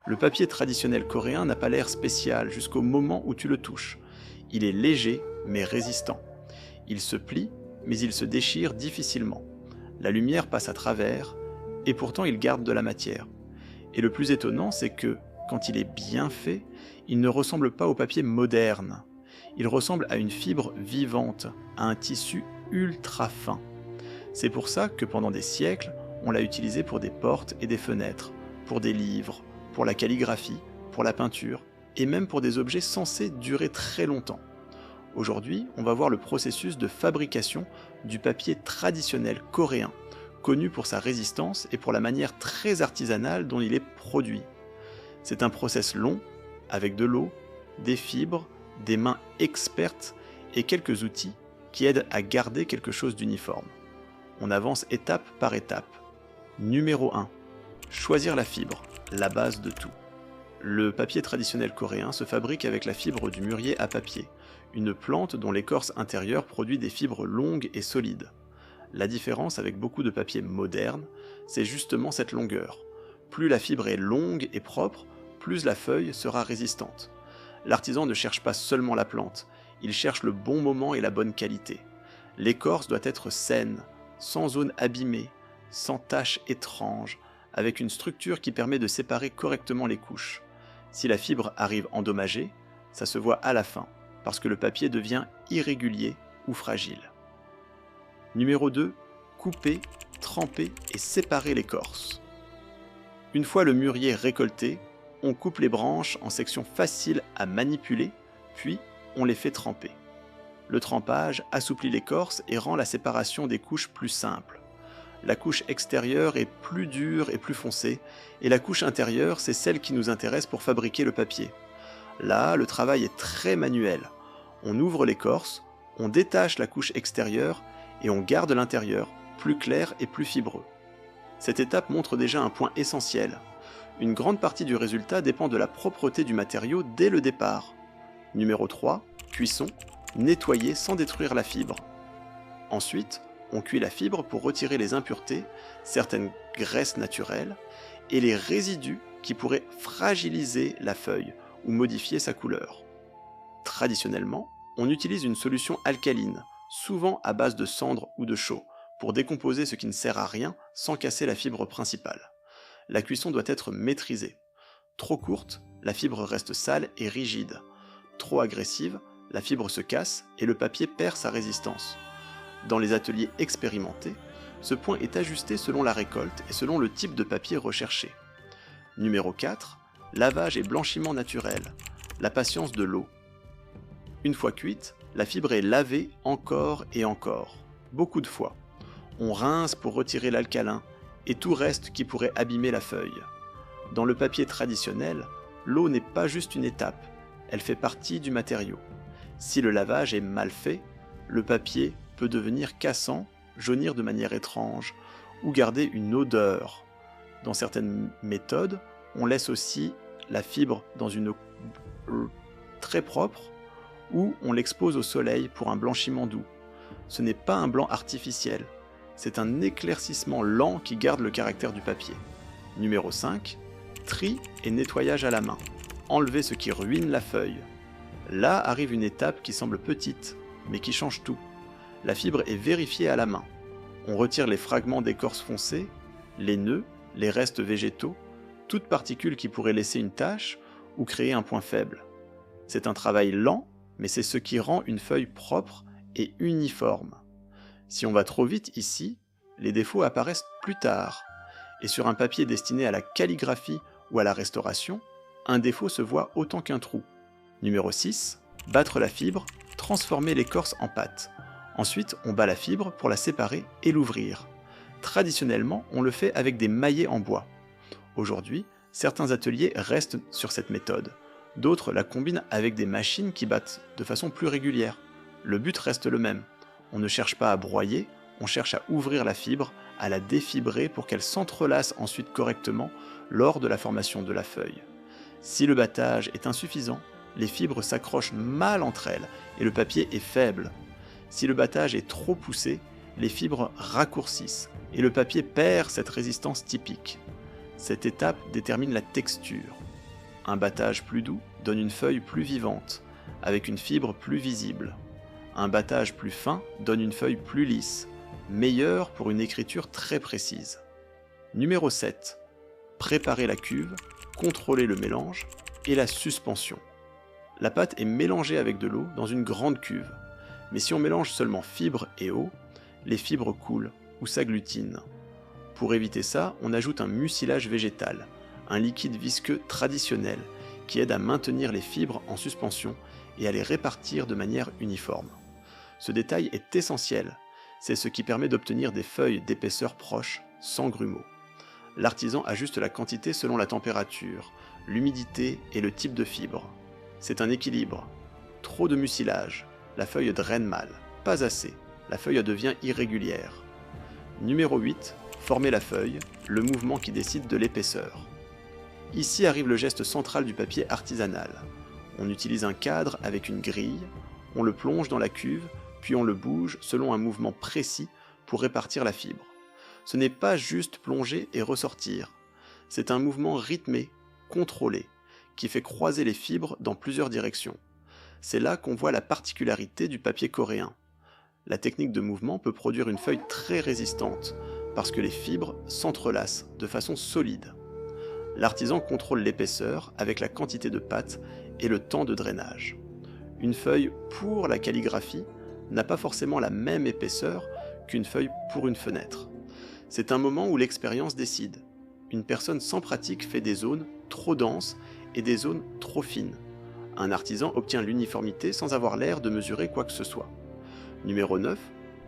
Le papier traditionnel coréen n'a pas l'air spécial jusqu'au moment où tu le touches. Il est léger mais résistant. Il se plie mais il se déchire difficilement. La lumière passe à travers et pourtant il garde de la matière. Et le plus étonnant, c'est que, quand il est bien fait, il ne ressemble pas au papier moderne. Il ressemble à une fibre vivante, à un tissu ultra fin. C'est pour ça que pendant des siècles, on l'a utilisé pour des portes et des fenêtres, pour des livres, pour la calligraphie, pour la peinture, et même pour des objets censés durer très longtemps. Aujourd'hui, on va voir le processus de fabrication du papier traditionnel coréen, connu pour sa résistance et pour la manière très artisanale dont il est produit. C'est un process long, avec de l'eau, des fibres, des mains expertes et quelques outils qui aident à garder quelque chose d'uniforme. On avance étape par étape. Numéro 1. Choisir la fibre, la base de tout. Le papier traditionnel coréen se fabrique avec la fibre du mûrier à papier, une plante dont l'écorce intérieure produit des fibres longues et solides. La différence avec beaucoup de papiers modernes, c'est justement cette longueur. Plus la fibre est longue et propre, plus la feuille sera résistante. L'artisan ne cherche pas seulement la plante, il cherche le bon moment et la bonne qualité. L'écorce doit être saine, sans zone abîmée, sans taches étranges, avec une structure qui permet de séparer correctement les couches. Si la fibre arrive endommagée, ça se voit à la fin, parce que le papier devient irrégulier ou fragile. Numéro 2. Couper, tremper et séparer l'écorce. Une fois le mûrier récolté, on coupe les branches en sections faciles à manipuler, puis on les fait tremper. Le trempage assouplit l'écorce et rend la séparation des couches plus simple. La couche extérieure est plus dure et plus foncée, et la couche intérieure, c'est celle qui nous intéresse pour fabriquer le papier. Là, le travail est très manuel. On ouvre l'écorce, on détache la couche extérieure et on garde l'intérieur, plus clair et plus fibreux. Cette étape montre déjà un point essentiel. Une grande partie du résultat dépend de la propreté du matériau dès le départ. Numéro 3. Cuisson. Nettoyer sans détruire la fibre. Ensuite, on cuit la fibre pour retirer les impuretés, certaines graisses naturelles, et les résidus qui pourraient fragiliser la feuille ou modifier sa couleur. Traditionnellement, on utilise une solution alcaline, souvent à base de cendre ou de chaux, pour décomposer ce qui ne sert à rien sans casser la fibre principale. La cuisson doit être maîtrisée. Trop courte, la fibre reste sale et rigide. Trop agressive, la fibre se casse et le papier perd sa résistance. Dans les ateliers expérimentés, ce point est ajusté selon la récolte et selon le type de papier recherché. Numéro 4. Lavage et blanchiment naturel. La patience de l'eau. Une fois cuite, la fibre est lavée encore et encore, beaucoup de fois. On rince pour retirer l'alcalin et tout reste qui pourrait abîmer la feuille. Dans le papier traditionnel, l'eau n'est pas juste une étape, elle fait partie du matériau. Si le lavage est mal fait, le papier peut devenir cassant, jaunir de manière étrange ou garder une odeur. Dans certaines méthodes, on laisse aussi la fibre dans une eau très propre ou on l'expose au soleil pour un blanchiment doux. Ce n'est pas un blanc artificiel, c'est un éclaircissement lent qui garde le caractère du papier. Numéro 5. Tri et nettoyage à la main. Enlever ce qui ruine la feuille. Là arrive une étape qui semble petite, mais qui change tout. La fibre est vérifiée à la main. On retire les fragments d'écorce foncée, les nœuds, les restes végétaux, toute particule qui pourrait laisser une tache ou créer un point faible. C'est un travail lent, mais c'est ce qui rend une feuille propre et uniforme. Si on va trop vite ici, les défauts apparaissent plus tard. Et sur un papier destiné à la calligraphie ou à la restauration, un défaut se voit autant qu'un trou. Numéro 6. Battre la fibre, transformer l'écorce en pâte. Ensuite, on bat la fibre pour la séparer et l'ouvrir. Traditionnellement, on le fait avec des maillets en bois. Aujourd'hui, certains ateliers restent sur cette méthode. D'autres la combinent avec des machines qui battent de façon plus régulière. Le but reste le même. On ne cherche pas à broyer, on cherche à ouvrir la fibre, à la défibrer pour qu'elle s'entrelace ensuite correctement lors de la formation de la feuille. Si le battage est insuffisant, les fibres s'accrochent mal entre elles et le papier est faible. Si le battage est trop poussé, les fibres raccourcissent et le papier perd cette résistance typique. Cette étape détermine la texture. Un battage plus doux donne une feuille plus vivante, avec une fibre plus visible. Un battage plus fin donne une feuille plus lisse, meilleure pour une écriture très précise. Numéro 7. Préparer la cuve, contrôler le mélange et la suspension. La pâte est mélangée avec de l'eau dans une grande cuve, mais si on mélange seulement fibres et eau, les fibres coulent ou s'agglutinent. Pour éviter ça, on ajoute un mucilage végétal, un liquide visqueux traditionnel qui aide à maintenir les fibres en suspension et à les répartir de manière uniforme. Ce détail est essentiel, c'est ce qui permet d'obtenir des feuilles d'épaisseur proche, sans grumeaux. L'artisan ajuste la quantité selon la température, l'humidité et le type de fibre. C'est un équilibre. Trop de mucilage, la feuille draine mal. Pas assez, la feuille devient irrégulière. Numéro 8. Former la feuille, le mouvement qui décide de l'épaisseur. Ici arrive le geste central du papier artisanal. On utilise un cadre avec une grille, on le plonge dans la cuve, puis on le bouge selon un mouvement précis pour répartir la fibre. Ce n'est pas juste plonger et ressortir, c'est un mouvement rythmé, contrôlé, qui fait croiser les fibres dans plusieurs directions. C'est là qu'on voit la particularité du papier coréen. La technique de mouvement peut produire une feuille très résistante, parce que les fibres s'entrelacent de façon solide. L'artisan contrôle l'épaisseur avec la quantité de pâte et le temps de drainage. Une feuille pour la calligraphie n'a pas forcément la même épaisseur qu'une feuille pour une fenêtre. C'est un moment où l'expérience décide. Une personne sans pratique fait des zones trop denses et des zones trop fines. Un artisan obtient l'uniformité sans avoir l'air de mesurer quoi que ce soit. Numéro 9.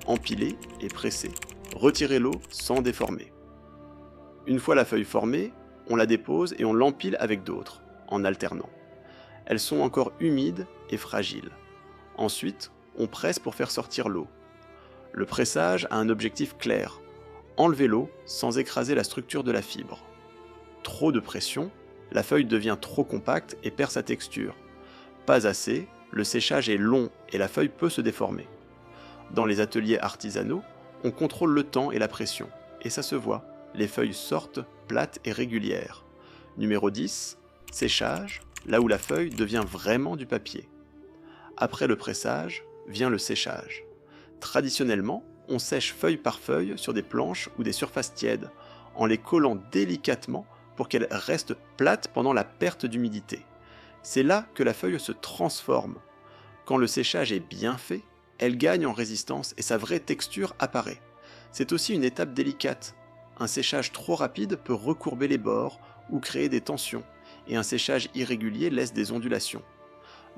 Empiler et presser. Retirer l'eau sans déformer. Une fois la feuille formée, on la dépose et on l'empile avec d'autres, en alternant. Elles sont encore humides et fragiles. Ensuite, on presse pour faire sortir l'eau. Le pressage a un objectif clair, enlever l'eau sans écraser la structure de la fibre. Trop de pression, la feuille devient trop compacte et perd sa texture. Pas assez, le séchage est long et la feuille peut se déformer. Dans les ateliers artisanaux, on contrôle le temps et la pression, et ça se voit, les feuilles sortent plates et régulières. Numéro 10, séchage, là où la feuille devient vraiment du papier. Après le pressage, vient le séchage. Traditionnellement, on sèche feuille par feuille sur des planches ou des surfaces tièdes, en les collant délicatement pour qu'elles restent plates pendant la perte d'humidité. C'est là que la feuille se transforme. Quand le séchage est bien fait, elle gagne en résistance et sa vraie texture apparaît. C'est aussi une étape délicate. Un séchage trop rapide peut recourber les bords ou créer des tensions, et un séchage irrégulier laisse des ondulations.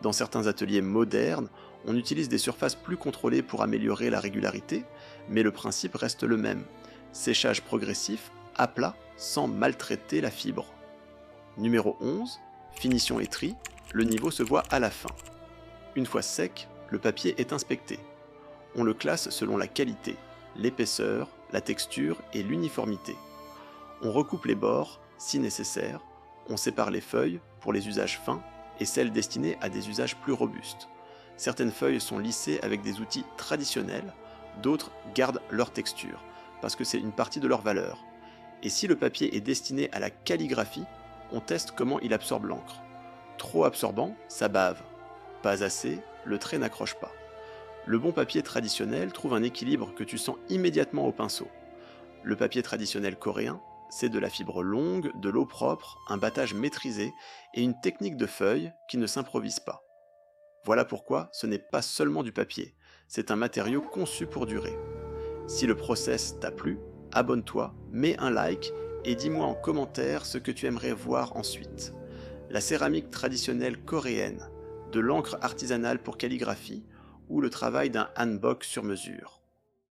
Dans certains ateliers modernes, on utilise des surfaces plus contrôlées pour améliorer la régularité, mais le principe reste le même. Séchage progressif, à plat, sans maltraiter la fibre. Numéro 11, finition et tri, le niveau se voit à la fin. Une fois sec, le papier est inspecté. On le classe selon la qualité, l'épaisseur, la texture et l'uniformité. On recoupe les bords, si nécessaire, on sépare les feuilles pour les usages fins et celles destinées à des usages plus robustes. Certaines feuilles sont lissées avec des outils traditionnels, d'autres gardent leur texture, parce que c'est une partie de leur valeur. Et si le papier est destiné à la calligraphie, on teste comment il absorbe l'encre. Trop absorbant, ça bave. Pas assez, le trait n'accroche pas. Le bon papier traditionnel trouve un équilibre que tu sens immédiatement au pinceau. Le papier traditionnel coréen, c'est de la fibre longue, de l'eau propre, un battage maîtrisé et une technique de feuille qui ne s'improvise pas. Voilà pourquoi ce n'est pas seulement du papier, c'est un matériau conçu pour durer. Si le process t'a plu, abonne-toi, mets un like et dis-moi en commentaire ce que tu aimerais voir ensuite. La céramique traditionnelle coréenne, de l'encre artisanale pour calligraphie ou le travail d'un hanbok sur mesure.